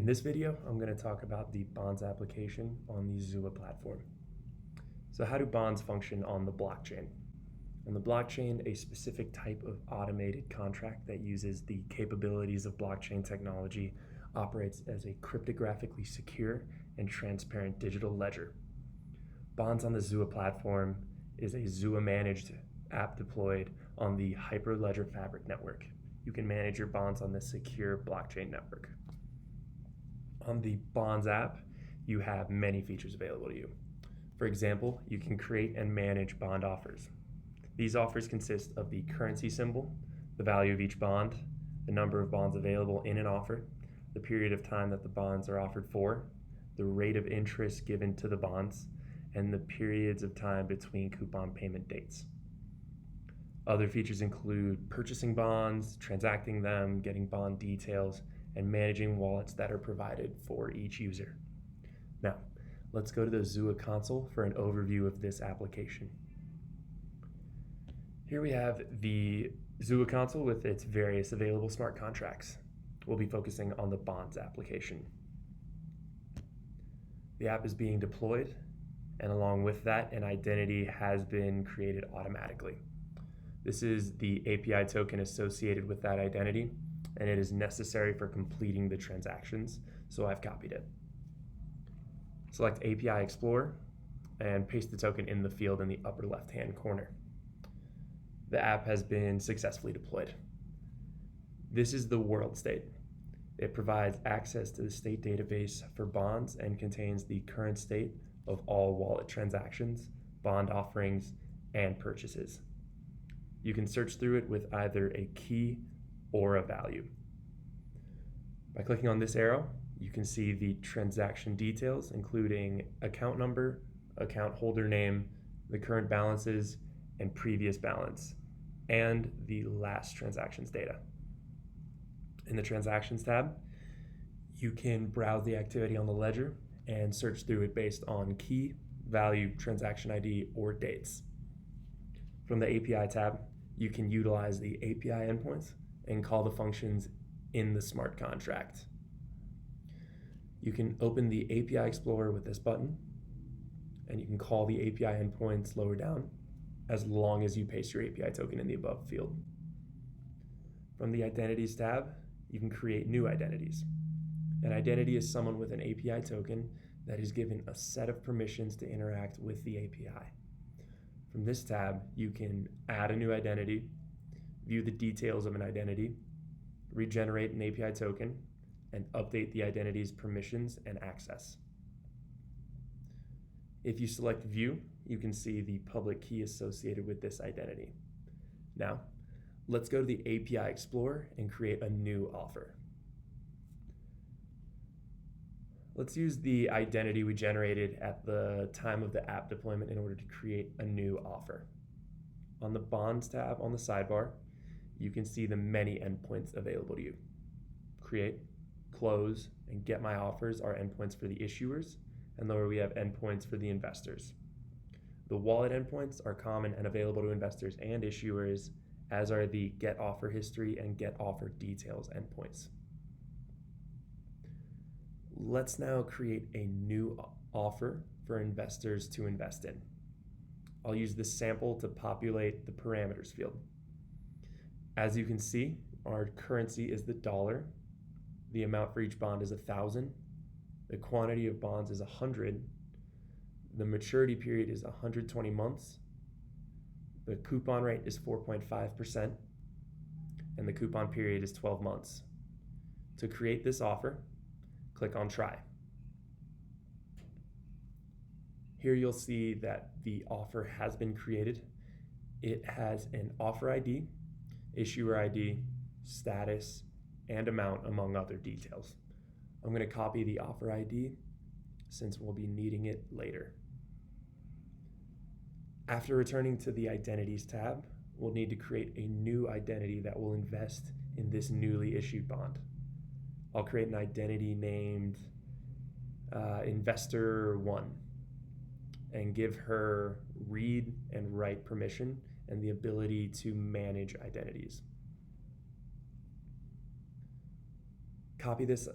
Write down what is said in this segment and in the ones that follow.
In this video, I'm going to talk about the bonds application on the Xooa platform. So how do bonds function on the blockchain? On the blockchain, a specific type of automated contract that uses the capabilities of blockchain technology operates as a cryptographically secure and transparent digital ledger. Bonds on the Xooa platform is a Xooa managed app deployed on the Hyperledger Fabric network. You can manage your bonds on this secure blockchain network. On the Bonds app, you have many features available to you. For example, you can create and manage bond offers. These offers consist of the currency symbol, the value of each bond, the number of bonds available in an offer, the period of time that the bonds are offered for, the rate of interest given to the bonds, and the periods of time between coupon payment dates. Other features include purchasing bonds, transacting them, getting bond details, and managing wallets that are provided for each user. Now, let's go to the Xooa console for an overview of this application. Here we have the Xooa console with its various available smart contracts. We'll be focusing on the bonds application. The app is being deployed, and along with that, an identity has been created automatically. This is the API token associated with that identity, and it is necessary for completing the transactions, so I've copied it. Select API Explorer and paste the token in the field in the upper left-hand corner. The app has been successfully deployed. This is the world state. It provides access to the state database for bonds and contains the current state of all wallet transactions, bond offerings, and purchases. You can search through it with either a key or a value. By clicking on this arrow, you can see the transaction details, including account number, account holder name, the current balances, and previous balance, and the last transactions data. In the Transactions tab, you can browse the activity on the ledger and search through it based on key, value, transaction ID, or dates. From the API tab, you can utilize the API endpoints and call the functions in the smart contract. You can open the API Explorer with this button, and you can call the API endpoints lower down as long as you paste your API token in the above field. From the Identities tab, you can create new identities. An identity is someone with an API token that is given a set of permissions to interact with the API. From this tab, you can add a new identity, view the details of an identity, regenerate an API token, and update the identity's permissions and access. If you select View, you can see the public key associated with this identity. Now, let's go to the API Explorer and create a new offer. Let's use the identity we generated at the time of the app deployment in order to create a new offer. On the Bonds tab on the sidebar, you can see the many endpoints available to you. Create, Close, and Get My Offers are endpoints for the issuers, and lower we have endpoints for the investors. The wallet endpoints are common and available to investors and issuers, as are the Get Offer History and Get Offer Details endpoints. Let's now create a new offer for investors to invest in. I'll use this sample to populate the parameters field. As you can see, our currency is the dollar. The amount for each bond is 1,000. The quantity of bonds is 100. The maturity period is 120 months. The coupon rate is 4.5%. And the coupon period is 12 months. To create this offer, click on Try. Here you'll see that the offer has been created. It has an offer ID, issuer ID, status, and amount, among other details. I'm going to copy the offer ID since we'll be needing it later. After returning to the Identities tab, we'll need to create a new identity that will invest in this newly issued bond. I'll create an identity named Investor1 and give her read and write permission and the ability to manage identities. Copy this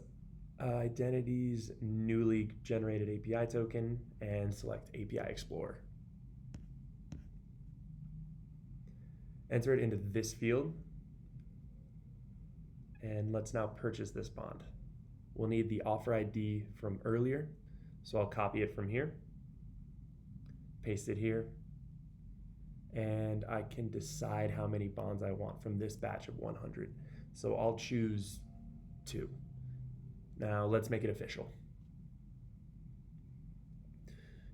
Identity's newly generated API token, and select API Explorer. Enter it into this field, and let's now purchase this bond. We'll need the offer ID from earlier, so I'll copy it from here, paste it here, and I can decide how many bonds I want from this batch of 100. So I'll choose 2. Now let's make it official.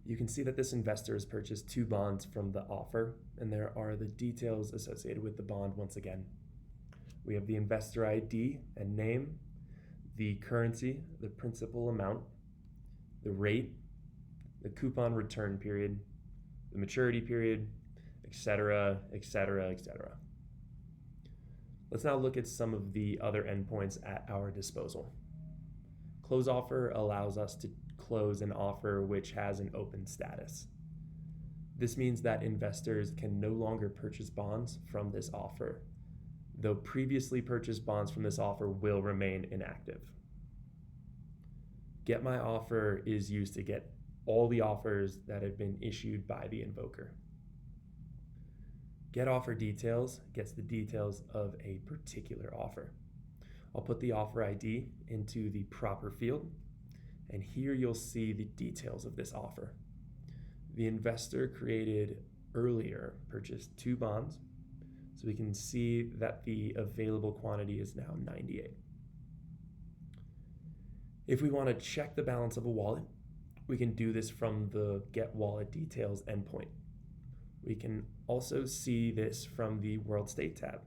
You can see that this investor has purchased 2 bonds from the offer, and there are the details associated with the bond once again. We have the investor ID and name, the currency, the principal amount, the rate, the coupon return period, the maturity period, etc., etc., etc. Let's now look at some of the other endpoints at our disposal. Close offer allows us to close an offer which has an open status. This means that investors can no longer purchase bonds from this offer, though previously purchased bonds from this offer will remain inactive. Get my offer is used to get all the offers that have been issued by the invoker. Get offer details gets the details of a particular offer. I'll put the offer ID into the proper field, and here you'll see the details of this offer. The investor created earlier purchased 2 bonds, so we can see that the available quantity is now 98. If we want to check the balance of a wallet, we can do this from the Get Wallet Details endpoint. We can also see this from the World State tab,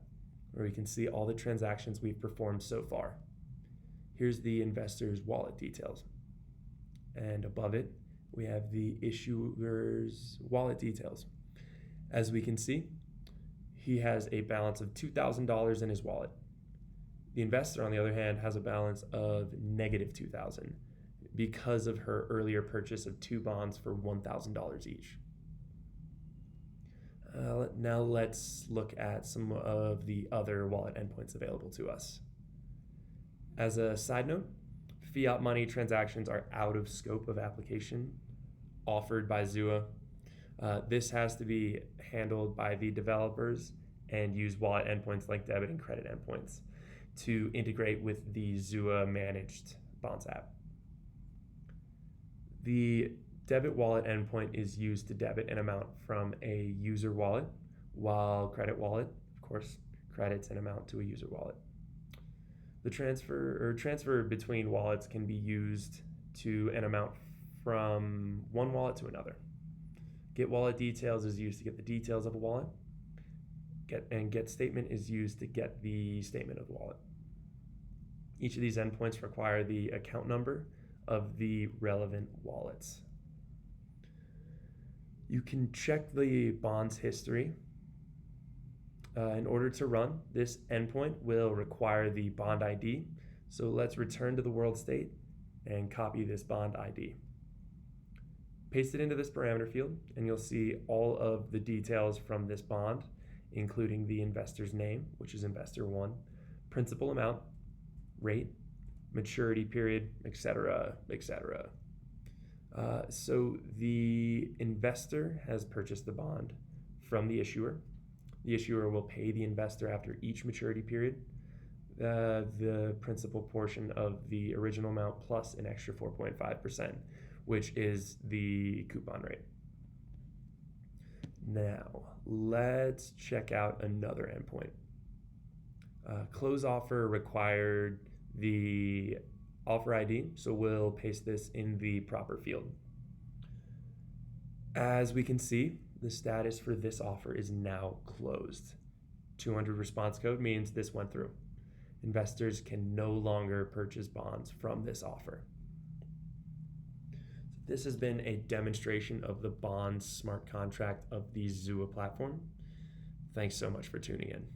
where we can see all the transactions we've performed so far. Here's the investor's wallet details. And above it, we have the issuer's wallet details. As we can see, he has a balance of $2,000 in his wallet. The investor, on the other hand, has a balance of negative $2,000 because of her earlier purchase of 2 bonds for $1,000 each. Now let's look at some of the other wallet endpoints available to us. As a side note, fiat money transactions are out of scope of application offered by Xooa. This has to be handled by the developers and use wallet endpoints like debit and credit endpoints to integrate with the Xooa managed bonds app. The debit wallet endpoint is used to debit an amount from a user wallet, while credit wallet, of course, credits an amount to a user wallet. The transfer between wallets can be used to an amount from one wallet to another. Get wallet details is used to get the details of a wallet. Get statement is used to get the statement of the wallet. Each of these endpoints require the account number of the relevant wallets. You can check the bond's history. In order to run, this endpoint will require the bond ID. So let's return to the world state and copy this bond ID. Paste it into this parameter field, and you'll see all of the details from this bond, including the investor's name, which is investor 1, principal amount, rate, maturity period, etc., etc. So the investor has purchased the bond from the issuer. The issuer will pay the investor after each maturity period the principal portion of the original amount plus an extra 4.5%, which is the coupon rate. Now, let's check out another endpoint. Close offer required the offer ID, so we'll paste this in the proper field. As we can see, the status for this offer is now closed. 200 response code means this went through. Investors can no longer purchase bonds from this offer. This has been a demonstration of the bond smart contract of the Xooa platform. Thanks so much for tuning in.